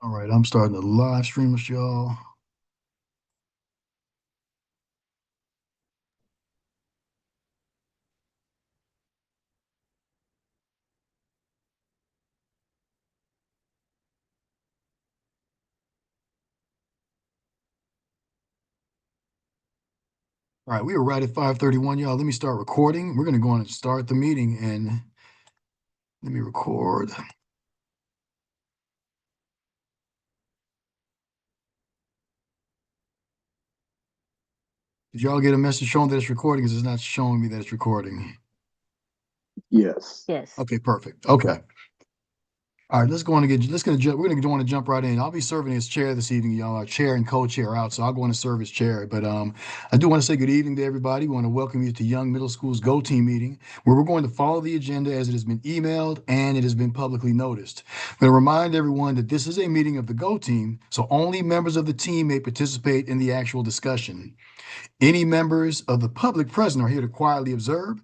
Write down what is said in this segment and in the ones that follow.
All right, I'm starting the live stream with y'all. All right, we are right at 5:31, y'all. Let me start recording. We're gonna go on and start the meeting and let me record. Did y'all get a message showing that it's recording? Because it's not showing me that it's recording. Yes. Yes. Okay, perfect. Okay. All right, let's go on and get. Let's gonna jump. We're gonna want to jump right in. I'll be serving as chair this evening, y'all. Our chair and co-chair out, so I'll go on and serve as chair. But I do want to say good evening to everybody. We want to welcome you to Young Middle School's Go Team meeting, where we're going to follow the agenda as it has been emailed and it has been publicly noticed. I'm going to remind everyone that this is a meeting of the Go Team, so only members of the team may participate in the actual discussion. Any members of the public present are here to quietly observe,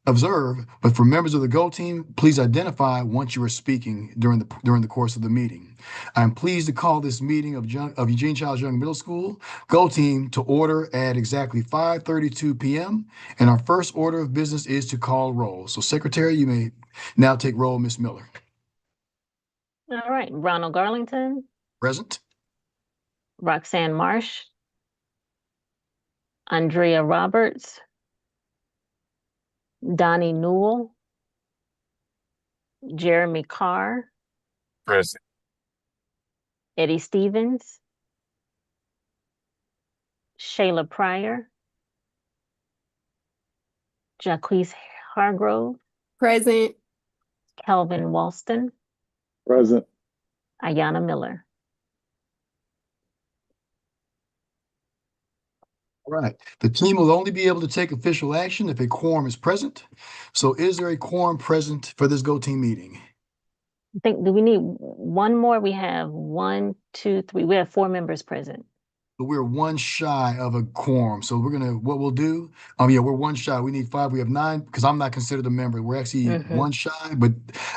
but for members of the Go Team, please identify once you are speaking during the course of the meeting. I'm pleased to call this meeting of Eugene Childs Young Middle School Go Team to order at exactly 5:32 p.m. And our first order of business is to call roll. So, Secretary, you may now take roll, Miss Miller. All right. Ronald Garlington, Present. Roxanne Marsh, Andrea Roberts, Donnie Newell, Jeremy Carr, Present. Eddie Stevens, Shayla Pryor, Jacquees Hargrove, Present. Kelvin Walston, Present. Ayana Miller. All right. The team will only be able to take official action if a quorum is present. So, is there a quorum present for this Go Team meeting? I think, do we need one more? We have 1, 2, 3. We have 4 members present. But we're one shy of a quorum. So what we'll do, yeah, we're one shy. We need 5. We have 9 because I'm not considered a member. We're actually one shy. But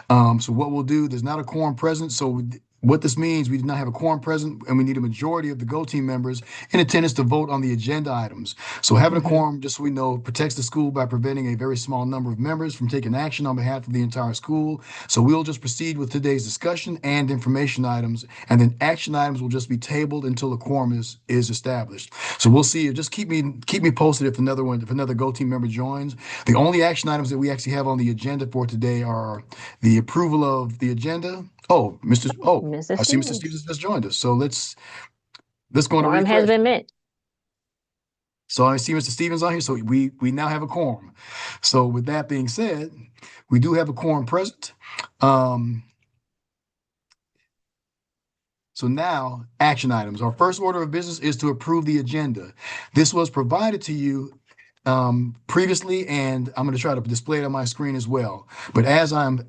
so what we'll do, there's not a quorum present. So what this means, we do not have a quorum present, and we need a majority of the Go Team members in attendance to vote on the agenda items. So having a quorum, just so we know, protects the school by preventing a very small number of members from taking action on behalf of the entire school. So we'll just proceed with today's discussion and information items, and then action items will just be tabled until the quorum is established. So we'll see. Just keep me posted if another Go Team member joins. The only action items that we actually have on the agenda for today are the approval of the agenda. Oh, Mr. I see Mr. Stevens. Stevens just joined us. So let's go on a Quorum has refresh. been met. So I see Mr. Stevens on here. So we now have a quorum. So with that being said, we do have a quorum present. So now, action items. Our first order of business is to approve the agenda. This was provided to you previously, and I'm going to try to display it on my screen as well. But as I'm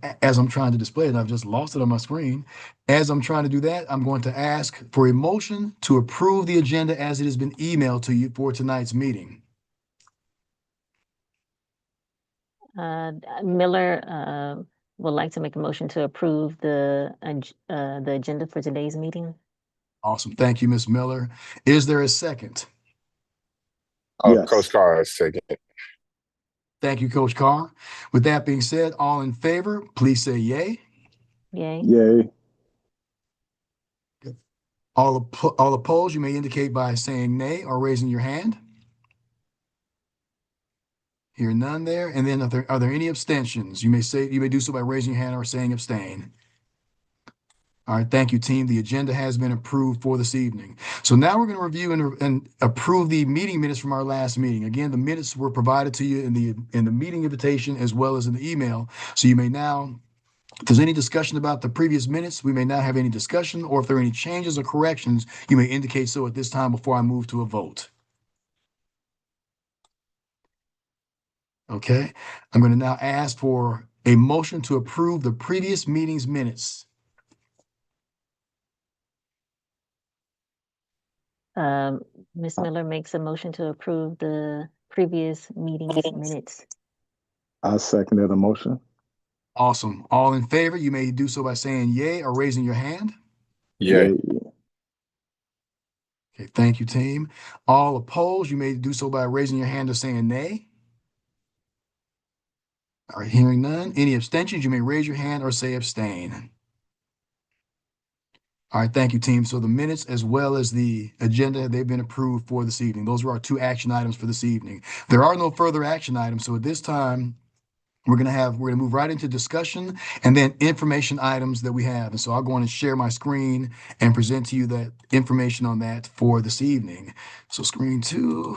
trying to display it, I've just lost it on my screen. As I'm trying to do that, I'm going to ask for a motion to approve the agenda as it has been emailed to you for tonight's meeting. Miller would like to make a motion to approve the agenda for today's meeting. Awesome. Thank you, Ms. Miller. Is there a second? Yes. Coach Carr, second. Thank you, Coach Carr. With that being said, all in favor, please say yay. Yay. Yay. All opposed, you may indicate by saying nay or raising your hand. Hear none there. And then are there any abstentions? You may do so by raising your hand or saying abstain. All right, thank you, team. The agenda has been approved for this evening. So now we're going to review and approve the meeting minutes from our last meeting. Again, the minutes were provided to you in the meeting invitation as well as in the email. So you may now, if there's any discussion about the previous minutes, we may now have any discussion, or if there are any changes or corrections, you may indicate so at this time before I move to a vote. Okay, I'm going to now ask for a motion to approve the previous meeting's minutes. Ms. Miller makes a motion to approve the previous meeting's minutes. I second that motion. Awesome. All in favor, you may do so by saying yay or raising your hand. Yay. Okay, thank you, team. All opposed, you may do so by raising your hand or saying nay. All right, hearing none. Any abstentions, you may raise your hand or say abstain. All right, thank you, team. So the minutes as well as the agenda, they've been approved for this evening. Those are our two action items for this evening. There are no further action items. So at this time, we're gonna move right into discussion and then information items that we have. And so I'll go on and share my screen and present to you that information on that for this evening. So screen 2.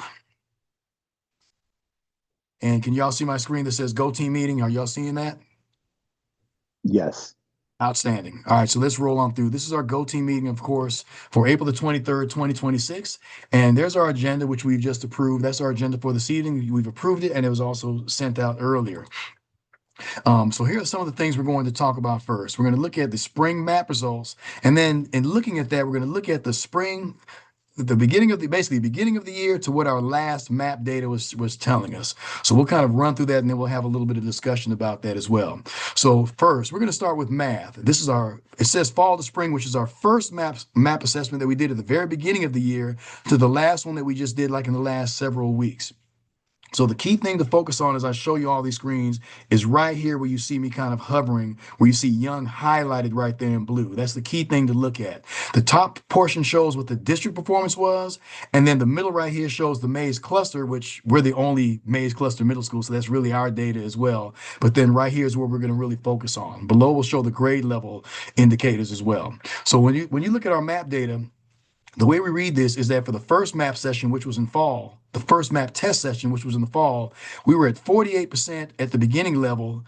And can y'all see my screen that says Go Team Meeting? Are y'all seeing that? Yes. Outstanding. All right, so let's roll on through. This is our Go Team meeting, of course, for April the 23rd, 2026. And there's our agenda, which we've just approved. That's our agenda for this evening. We've approved it, and it was also sent out earlier. So here are some of the things we're going to talk about first. We're going to look at the spring map results, and then in looking at that, we're going to look at the spring, the beginning of the year to what our last map data was telling us. So we'll kind of run through that, and then we'll have a little bit of discussion about that as well. So first, we're going to start with math. This is it says fall to spring, which is our first map assessment that we did at the very beginning of the year to the last one that we just did like in the last several weeks. So the key thing to focus on as I show you all these screens is right here where you see me kind of hovering, where you see young highlighted right there in blue. That's the key thing to look at. The top portion shows what the district performance was, and then the middle right here shows the Mays cluster, which we're the only Mays cluster middle school, so that's really our data as well. But then right here is where we're going to really focus on. Below will show the grade level indicators as well. So when you look at our map data, the way we read this is that for the first map session, which was in fall, the first map test session, which was in the fall, we were at 48% at the beginning level,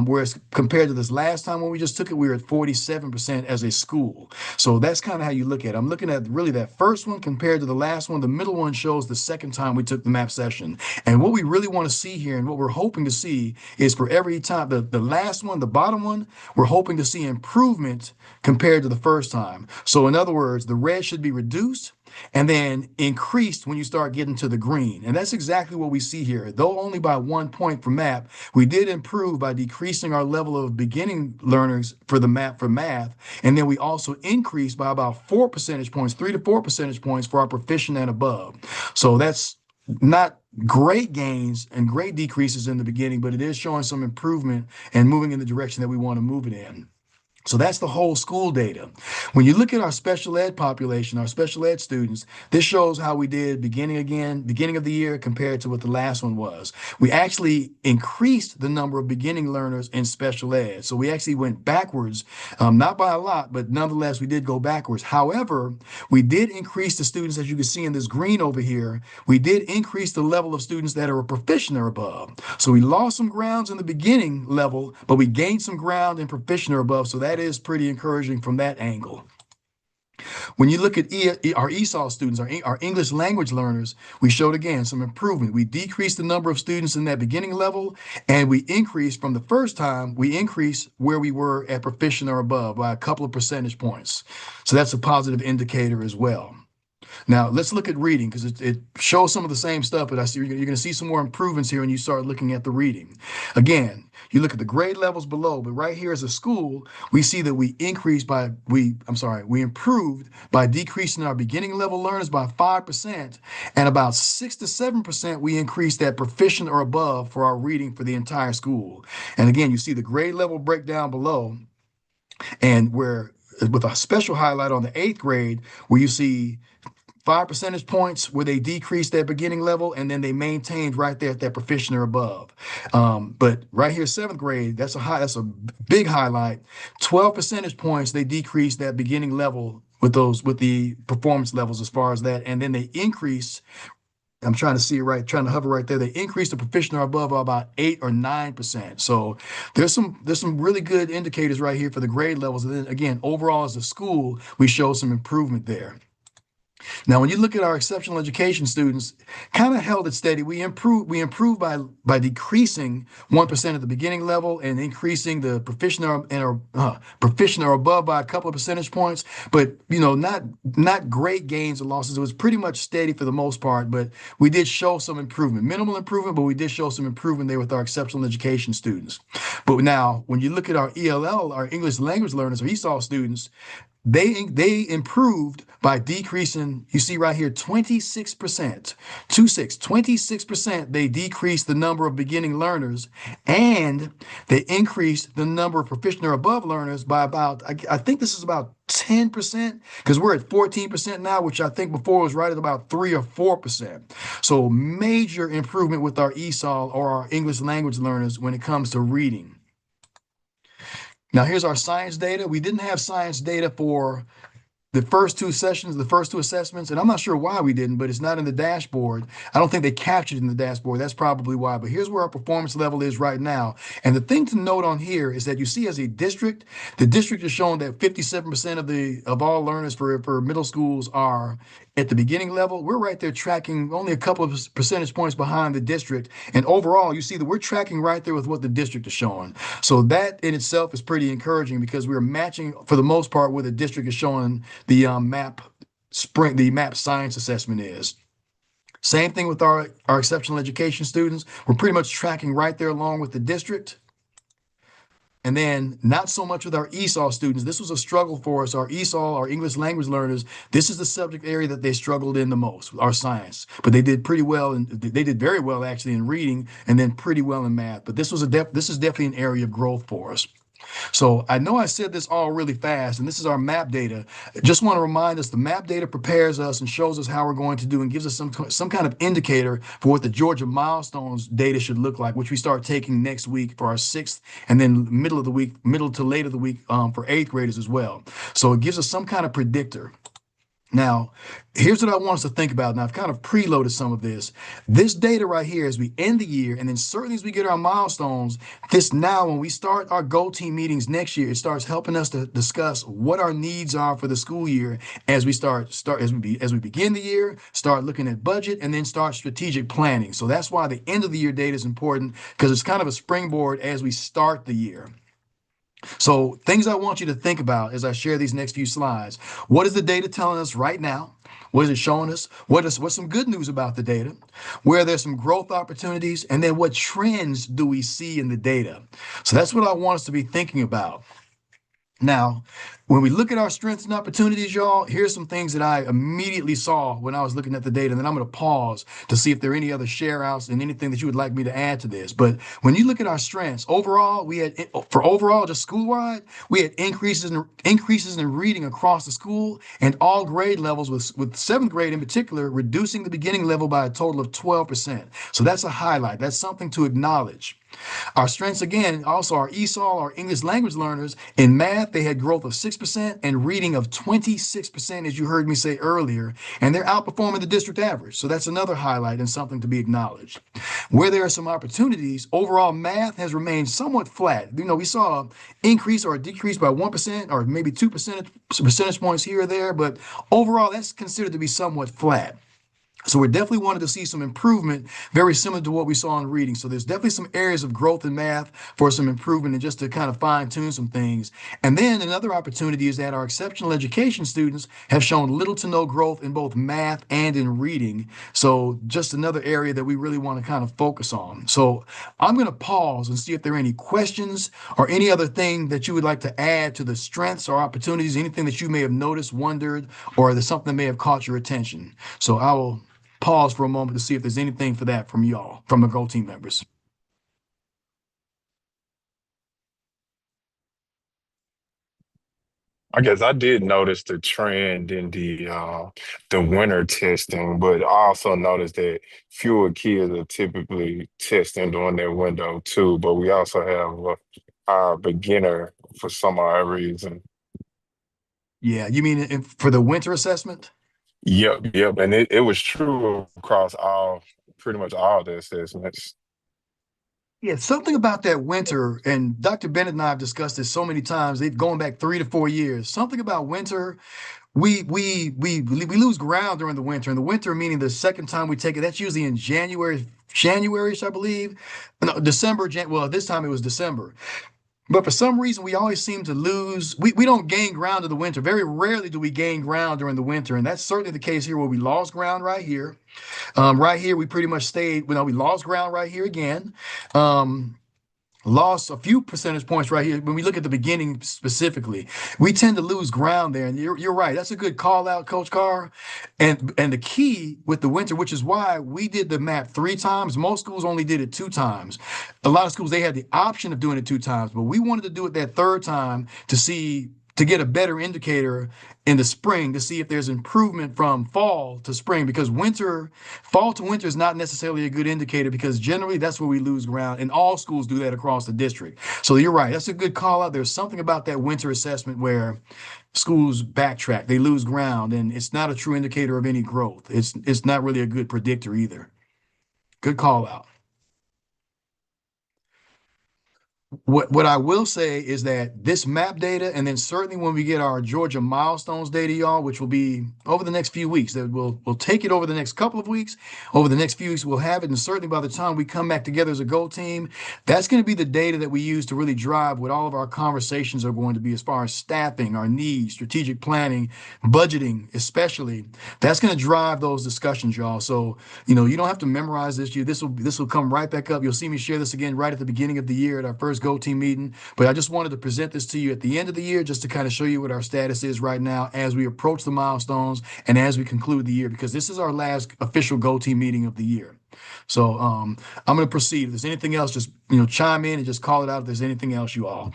whereas compared to this last time when we just took it, we were at 47% as a school. So that's kind of how you look at it. I'm looking at really that first one compared to the last one. The middle one shows the second time we took the map session. And what we really want to see here and what we're hoping to see is for every time, the last one, the bottom one, we're hoping to see improvement compared to the first time. So in other words, the red should be reduced and then increased when you start getting to the green. And that's exactly what we see here. Though only by 1 point for map, we did improve by decreasing our level of beginning learners for the map for math. And then we also increased by about 4 percentage points, 3 to 4 percentage points for our proficient and above. So that's not great gains and great decreases in the beginning, but it is showing some improvement and moving in the direction that we want to move it in. So that's the whole school data. When you look at our special ed population, our special ed students, this shows how we did beginning of the year compared to what the last one was. We actually increased the number of beginning learners in special ed. So we actually went backwards, not by a lot, but nonetheless, we did go backwards. However, we did increase the students, as you can see in this green over here, we did increase the level of students that are a proficient or above. So we lost some grounds in the beginning level, but we gained some ground in proficient or above. So that is pretty encouraging from that angle. When you look at our ESOL students, our English language learners, we showed again some improvement. We decreased the number of students in that beginning level, and we increased from the first time, we increased where we were at proficient or above by a couple of percentage points. So that's a positive indicator as well. Now, let's look at reading because it shows some of the same stuff, but I see you're going to see some more improvements here when you start looking at the reading. Again, you look at the grade levels below, but right here as a school, we see that we improved by decreasing our beginning level learners by 5%, and about 6 to 7% we increased that proficient or above for our reading for the entire school. And again, you see the grade level breakdown below, and where with a special highlight on the 8th grade, where you see 5 percentage points where they decreased their beginning level and then they maintained right there at that proficient or above. But right here, 7th grade, that's a big highlight. 12 percentage points they decreased that beginning level with the performance levels as far as that, and then they increase. I'm trying to hover right there. They increased the proficient or above by about 8 or 9%. So there's some really good indicators right here for the grade levels. And then again, overall as a school, we show some improvement there. Now, when you look at our exceptional education students, kind of held it steady. We improved by decreasing 1% at the beginning level and increasing the proficient or above by a couple of percentage points. But not great gains or losses. It was pretty much steady for the most part. But we did show some improvement, minimal improvement, but we did show some improvement there with our exceptional education students. But now, when you look at our ELL, our English language learners or ESOL students, They improved by decreasing, you see right here, 26%, 26%. They decreased the number of beginning learners, and they increased the number of proficient or above learners by about, I think this is about 10%, because we're at 14% now, which I think before was right at about 3 or 4%. So major improvement with our ESOL or our English language learners when it comes to reading. Now here's our science data. We didn't have science data for the first two sessions, the first two assessments, and I'm not sure why we didn't, but it's not in the dashboard. I don't think they captured it in the dashboard. That's probably why. But here's where our performance level is right now. And the thing to note on here is that you see as a district, the district is showing that 57% of all learners for middle schools are at the beginning level. We're right there tracking only a couple of percentage points behind the district. And overall, you see that we're tracking right there with what the district is showing. So that in itself is pretty encouraging because we're matching for the most part where the district is showing the map science assessment is. Same thing with our exceptional education students. We're pretty much tracking right there along with the district. And then not so much with our ESOL students. This was a struggle for us. Our ESOL, our English language learners, this is the subject area that they struggled in the most, our science. But they did pretty well, and they did very well actually in reading, and then pretty well in math. But this is definitely an area of growth for us. So I know I said this all really fast, and this is our map data. Just want to remind us the map data prepares us and shows us how we're going to do and gives us some kind of indicator for what the Georgia milestones data should look like, which we start taking next week for our sixth, and then middle to late of the week for eighth graders as well. So it gives us some kind of predictor. Now, here's what I want us to think about. Now, I've kind of preloaded some of this. This data right here, as we end the year, and then certainly as we get our milestones, this now, when we start our Go Team meetings next year, it starts helping us to discuss what our needs are for the school year as we begin the year, start looking at budget, and then start strategic planning. So that's why the end of the year data is important because it's kind of a springboard as we start the year. So things I want you to think about as I share these next few slides. What is the data telling us right now? What is it showing us? What's some good news about the data? Where there's some growth opportunities, and then what trends do we see in the data? So that's what I want us to be thinking about. Now, when we look at our strengths and opportunities, y'all, here's some things that I immediately saw when I was looking at the data. And then I'm going to pause to see if there are any other share outs and anything that you would like me to add to this. But when you look at our strengths, overall, just school-wide, we had increases in reading across the school and all grade levels, with seventh grade in particular, reducing the beginning level by a total of 12%. So that's a highlight. That's something to acknowledge. Our strengths, again, also our ESOL, our English language learners, in math, they had growth of 6% and reading of 26%, as you heard me say earlier, and they're outperforming the district average. So that's another highlight and something to be acknowledged. Where there are some opportunities, overall math has remained somewhat flat. We saw an increase or a decrease by 1% or maybe 2 percentage points here or there, but overall that's considered to be somewhat flat. So we definitely wanted to see some improvement, very similar to what we saw in reading. So there's definitely some areas of growth in math for some improvement and just to kind of fine tune some things. And then another opportunity is that our exceptional education students have shown little to no growth in both math and in reading. So just another area that we really want to kind of focus on. So I'm going to pause and see if there are any questions or any other thing that you would like to add to the strengths or opportunities, anything that you may have noticed, wondered, or there's something that may have caught your attention. So I will pause for a moment to see if there's anything for that from y'all, from the Go Team members. I guess I did notice the trend in the winter testing, but I also noticed that fewer kids are typically testing during their window too. But we also have our beginner for some odd reason. Yeah, you mean for the winter assessment? Yep, yep, and it was true across pretty much all the assessments. Yeah, something about that winter, and Dr. Bennett and I have discussed this so many times. They've going back 3 to 4 years. Something about winter, we lose ground during the winter, and the winter meaning the second time we take it. That's usually in January, I believe. No, December. Well, this time it was December. But for some reason, we always seem to lose. We don't gain ground in the winter. Very rarely do we gain ground during the winter, and that's certainly the case here, where we lost ground right here. Right here, we pretty much stayed. We lost ground right here again. Um, lost a few percentage points right here. When we look at the beginning specifically, we tend to lose ground there. And you're right. That's a good call out, Coach Carr. And the key with the winter, which is why we did the map 3 times. Most schools only did it 2 times. A lot of schools, they had the option of doing it 2 times, but we wanted to do it that third time to get a better indicator in the spring to see if there's improvement from fall to spring, because fall to winter is not necessarily a good indicator, because generally that's where we lose ground, and all schools do that across the district. So you're right, that's a good call out. There's something about that winter assessment where schools backtrack, they lose ground, and it's not a true indicator of any growth. It's not really a good predictor either. Good call out. What I will say is that this map data, and then certainly when we get our Georgia milestones data, y'all, which will be over the next few weeks, that we'll take it over the next couple of weeks. Over the next few weeks, we'll have it, and certainly by the time we come back together as a Go team, that's going to be the data that we use to really drive what all of our conversations are going to be as far as staffing, our needs, strategic planning, budgeting, especially. That's going to drive those discussions, y'all. So you don't have to memorize this. This will come right back up. You'll see me share this again right at the beginning of the year at our first Go team meeting. But I just wanted to present this to you at the end of the year, just to kind of show you what our status is right now as we approach the milestones and as we conclude the year, because this is our last official Go team meeting of the year. So I'm going to proceed. If there's anything else, just chime in and just call it out if there's anything else, you all.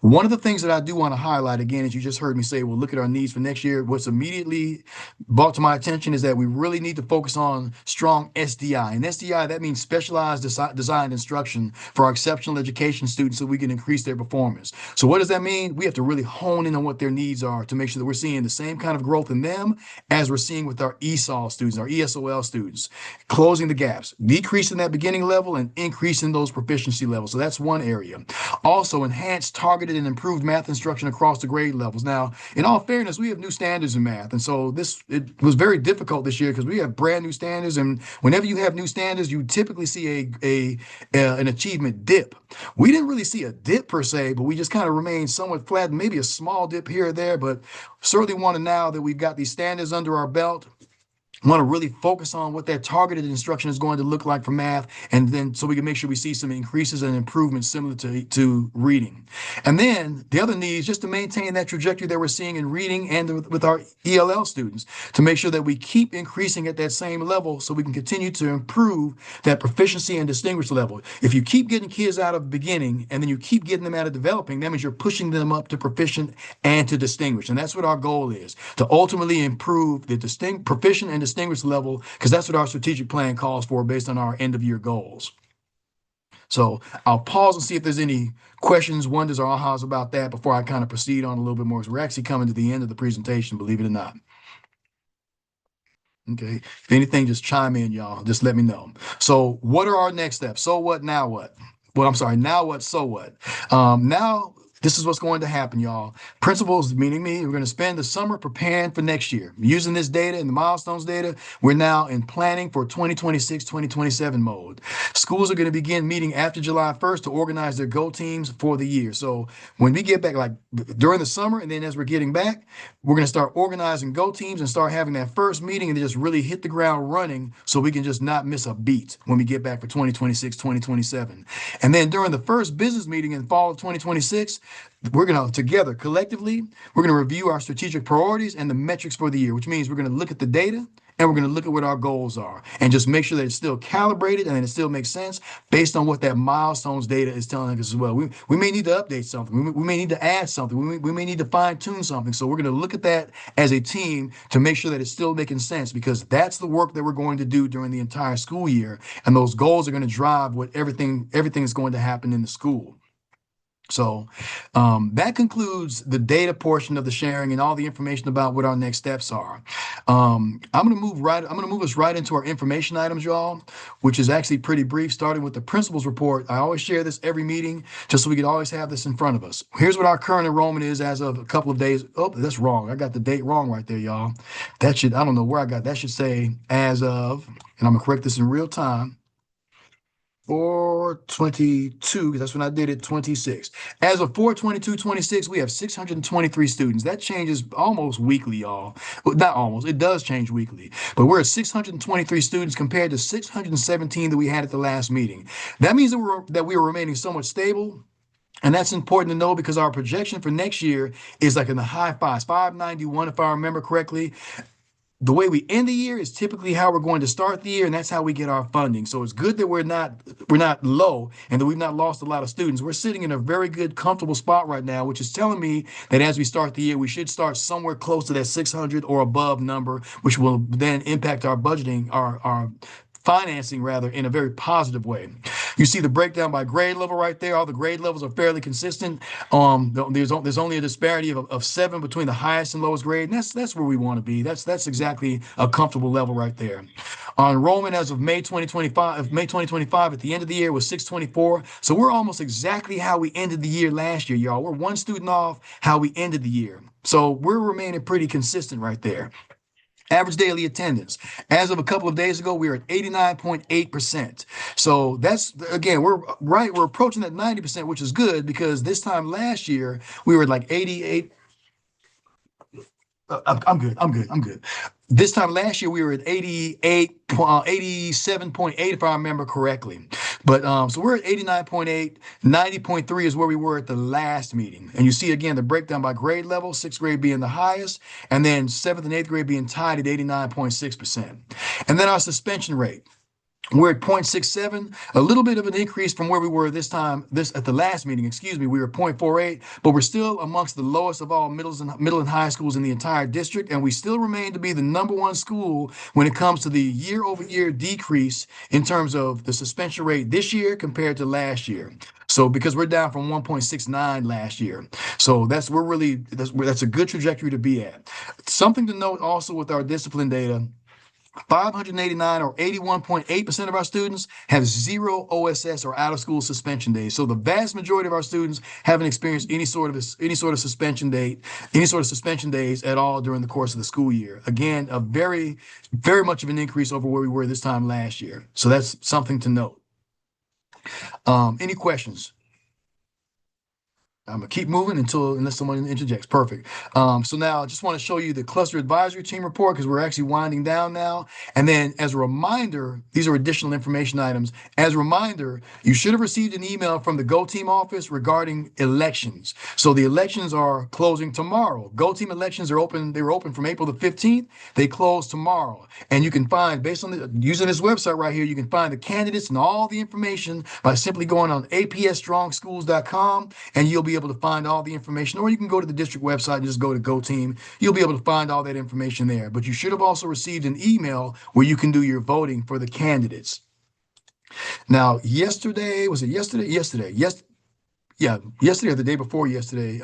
One of the things that I do want to highlight again, as you just heard me say, we'll look at our needs for next year. What's immediately brought to my attention is that we really need to focus on strong SDI. And SDI, that means specialized design instruction for our exceptional education students, so we can increase their performance. So what does that mean? We have to really hone in on what their needs are to make sure that we're seeing the same kind of growth in them as we're seeing with our ESOL students, our ESOL students, closing the gaps, decreasing that beginning level and increasing those proficiency levels. So that's one area. Also, enhanced targeted and improved math instruction across the grade levels. Now, in all fairness, we have new standards in math. And so it was very difficult this year because we have brand new standards. And whenever you have new standards, you typically see an achievement dip. We didn't really see a dip per se, but we just kind of remained somewhat flat, maybe a small dip here or there, but certainly want to, now that we've got these standards under our belt, want to really focus on what that targeted instruction is going to look like for math, and then so we can make sure we see some increases and improvements similar to reading. And then the other need is just to maintain that trajectory that we're seeing in reading and with our ELL students, to make sure that we keep increasing at that same level so we can continue to improve that proficiency and distinguished level. If you keep getting kids out of beginning and then you keep getting them out of developing, that means you're pushing them up to proficient and to distinguished. And that's what our goal is, to ultimately improve the proficient and distinguished level, because that's what our strategic plan calls for based on our end of year goals. So I'll pause and see if there's any questions, wonders, or ahas about that before I kind of proceed on a little bit more, because we're actually coming to the end of the presentation, believe it or not. Okay, if anything, just chime in, y'all. Just let me know. So what are our next steps? So what, now what? Well, I'm sorry, now what, so what? Now, this is what's going to happen, y'all. Principals, meaning me, we're going to spend the summer preparing for next year. Using this data and the milestones data, we're now in planning for 2026, 2027 mode. Schools are going to begin meeting after July 1st to organize their Go teams for the year. So when we get back, like during the summer, and then as we're getting back, we're going to start organizing Go teams and start having that first meeting and just really hit the ground running so we can just not miss a beat when we get back for 2026, 2027. And then during the first business meeting in fall of 2026, we're going to together collectively, we're going to review our strategic priorities and the metrics for the year, which means we're going to look at the data and we're going to look at what our goals are and just make sure that it's still calibrated and it still makes sense based on what that milestones data is telling us as well. We may need to update something. We may need to add something. We may need to fine tune something. So we're going to look at that as a team to make sure that it's still making sense, because that's the work that we're going to do during the entire school year. And those goals are going to drive what everything is going to happen in the school. So that concludes the data portion of the sharing and all the information about what our next steps are. I'm going to move us right into our information items, y'all, which is actually pretty brief, starting with the principal's report. I always share this every meeting just so we could always have this in front of us. Here's what our current enrollment is as of a couple of days. Oh, that's wrong. I got the date wrong right there, y'all. I don't know where I got that. Should say as of, and I'm going to correct this in real time. 422, because that's when I did it, 26. As of 422-26, we have 623 students. That changes almost weekly, y'all. Well, not almost, it does change weekly. But we're at 623 students compared to 617 that we had at the last meeting. That means that we are remaining somewhat stable. And that's important to know because our projection for next year is like in the high fives, 591, if I remember correctly. The way we end the year is typically how we're going to start the year, and that's how we get our funding. So it's good that we're not low and that we've not lost a lot of students. We're sitting in a very good, comfortable spot right now, which is telling me that as we start the year, we should start somewhere close to that 600 or above number, which will then impact our budgeting, our financing rather, in a very positive way. You see the breakdown by grade level right there. All the grade levels are fairly consistent. There's only a disparity of 7 between the highest and lowest grade, and that's where we want to be. That's exactly a comfortable level right there. Our enrollment as of May 2025 at the end of the year was 624. So we're almost exactly how we ended the year last year, y'all. We're one student off how we ended the year. So we're remaining pretty consistent right there. Average daily attendance. As of a couple of days ago, we were at 89.8%. So that's, again, we're approaching that 90%, which is good because this time last year, we were at like 88. I'm good. I'm good. I'm good. This time last year, we were at 87.8, if I remember correctly. But so we're at 89.8, 90.3 is where we were at the last meeting. And you see again the breakdown by grade level, sixth grade being the highest, and then seventh and eighth grade being tied at 89.6%. And then our suspension rate. We're at 0.67, a little bit of an increase from where we were this at the last meeting, excuse me, we were 0.48, but we're still amongst the lowest of all middle and high schools in the entire district, and we still remain to be the number one school when it comes to the year-over-year decrease in terms of the suspension rate this year compared to last year. So because we're down from 1.69 last year. So that's a good trajectory to be at. Something to note also with our discipline data, 589 or 81.8% of our students have zero OSS or out of school suspension days. So the vast majority of our students haven't experienced any sort of suspension days at all during the course of the school year. Again, a very, very much of an increase over where we were this time last year. So that's something to note. Any questions? I'm gonna keep moving unless someone interjects. Perfect. So now I just want to show you the cluster advisory team report because we're actually winding down now. And then as a reminder, these are additional information items. As a reminder, you should have received an email from the Go Team office regarding elections. So the elections are closing tomorrow. Go Team elections are open. They were open from April the 15th. They close tomorrow. And you can find, based on using this website right here, you can find the candidates and all the information by simply going on apsstrongschools.com, and you'll be able to find all the information, or you can go to the district website and just go to Go Team. You'll be able to find all that information there. But you should have also received an email where you can do your voting for the candidates. Now, yesterday, was it yesterday? Yesterday. Yesterday or the day before yesterday.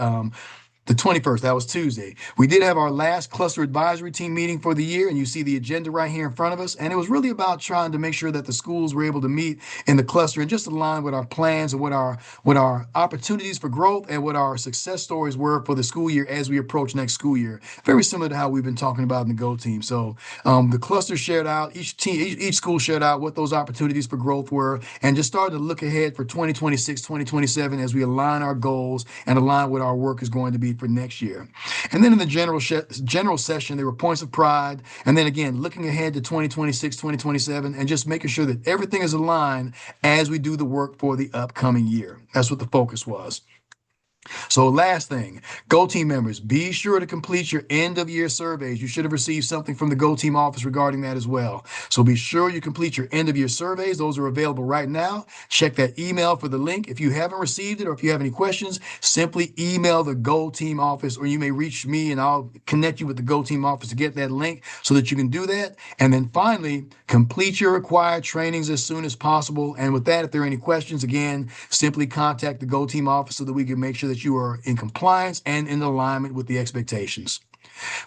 The 21st, that was Tuesday. We did have our last cluster advisory team meeting for the year, and you see the agenda right here in front of us. And it was really about trying to make sure that the schools were able to meet in the cluster and just align with our plans and what our opportunities for growth and what our success stories were for the school year as we approach next school year. Very similar to how we've been talking about in the Go Team. So the cluster shared out, each school shared out what those opportunities for growth were, and just started to look ahead for 2026, 2027 as we align our goals and align what our work is going to be for next year. And then in the general session, there were points of pride. And then again, looking ahead to 2026, 2027, and just making sure that everything is aligned as we do the work for the upcoming year. That's what the focus was. So last thing, Go Team members, be sure to complete your end of year surveys. You should have received something from the Go Team office regarding that as well. So be sure you complete your end of year surveys. Those are available right now. Check that email for the link. If you haven't received it or if you have any questions, simply email the Go Team office, or you may reach me and I'll connect you with the Go Team office to get that link so that you can do that. And then finally, complete your required trainings as soon as possible. And with that, if there are any questions, again, simply contact the Go Team office so that we can make sure that you are in compliance and in alignment with the expectations.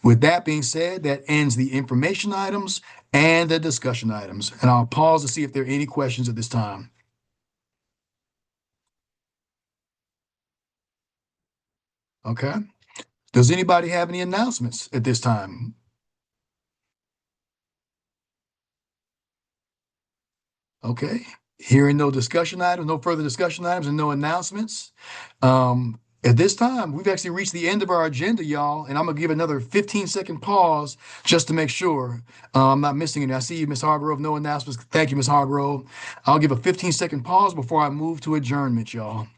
With that being said, that ends the information items and the discussion items. And I'll pause to see if there are any questions at this time. Okay. Does anybody have any announcements at this time? Okay. Hearing no discussion items, no further discussion items, and no announcements. At this time, we've actually reached the end of our agenda, y'all, and I'm gonna give another 15-second pause just to make sure I'm not missing any. I see you, Ms. Hargrove. No announcements. Thank you, Ms. Hargrove. I'll give a 15-second pause before I move to adjournment, y'all.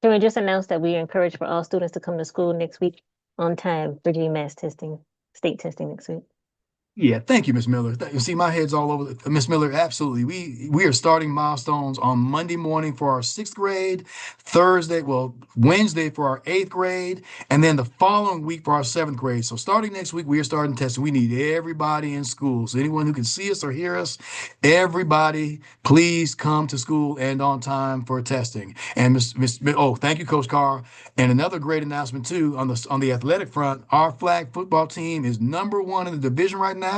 Can we just announce that we encourage for all students to come to school next week on time for GMAS testing, state testing next week? Yeah, thank you, Miss Miller. You see, my head's all over. Miss Miller, absolutely. We are starting milestones on Monday morning for our 6th grade, Wednesday for our 8th grade, and then the following week for our 7th grade. So starting next week, we are starting testing. We need everybody in school. So anyone who can see us or hear us, everybody, please come to school and on time for testing. And thank you, Coach Carr. And another great announcement too on the athletic front, our flag football team is #1 in the division right now.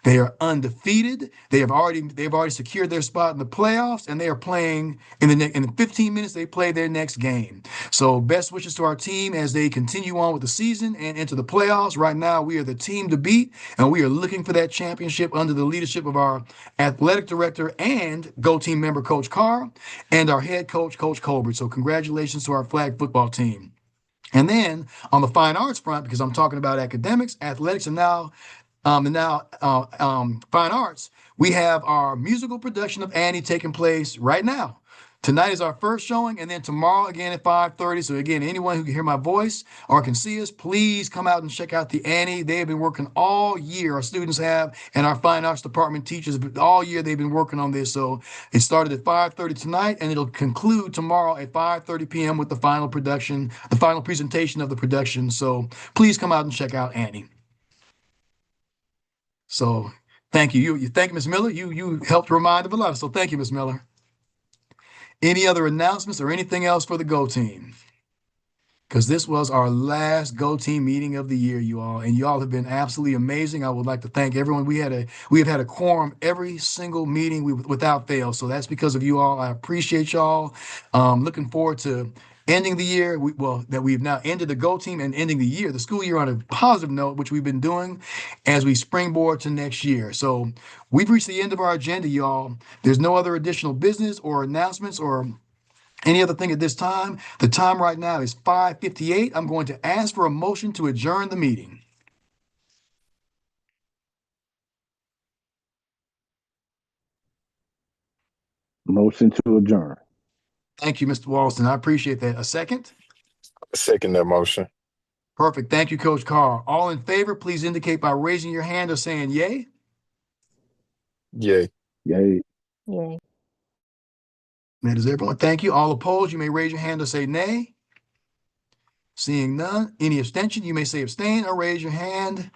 They are undefeated. They've already secured their spot in the playoffs, and they are playing in 15 minutes. They play their next game. So best wishes to our team as they continue on with the season and into the playoffs. Right now, we are the team to beat, and we are looking for that championship under the leadership of our athletic director and Go Team member Coach Carr and our head coach Coach Colbert. So congratulations to our flag football team. And then on the fine arts front, because I'm talking about academics, athletics, and now fine arts, we have our musical production of Annie taking place right now. Tonight is our first showing, and then tomorrow again at 5:30. So again, anyone who can hear my voice or can see us, please come out and check out the Annie. They have been working all year. Our students have, and our fine arts department teachers all year. They've been working on this. So it started at 5:30 tonight, and it'll conclude tomorrow at 5:30 p.m. with the final production, the final presentation of the production. So please come out and check out Annie. So thank you. You thank you, Ms. Miller. You helped remind of a lot of. So thank you, Ms. Miller. Any other announcements or anything else for the Go Team? Because this was our last Go Team meeting of the year, you all, and you all have been absolutely amazing. I would like to thank everyone. We have had a quorum every single meeting without fail. So that's because of you all. I appreciate y'all. Looking forward to ending the year. That we've now ended the Go Team and ending the year, the school year on a positive note, which we've been doing as we springboard to next year. So we've reached the end of our agenda, y'all. There's no other additional business or announcements or any other thing at this time. The time right now is 5:58. I'm going to ask for a motion to adjourn the meeting. Motion to adjourn. Thank you, Mr. Walston. I appreciate that. A second? Second that motion. Perfect. Thank you, Coach Carr. All in favor, please indicate by raising your hand or saying yay. Yay. Yay. Yay. That is everyone. Thank you. All opposed, you may raise your hand or say nay. Seeing none. Any abstention, you may say abstain or raise your hand.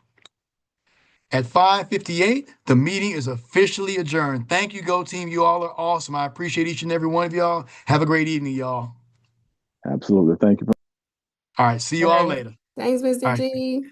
At 5:58, the meeting is officially adjourned. Thank you, Go Team. You all are awesome. I appreciate each and every one of y'all. Have a great evening, y'all. Absolutely. Thank you. All right. See you all later. Thanks, Mr. All right. G.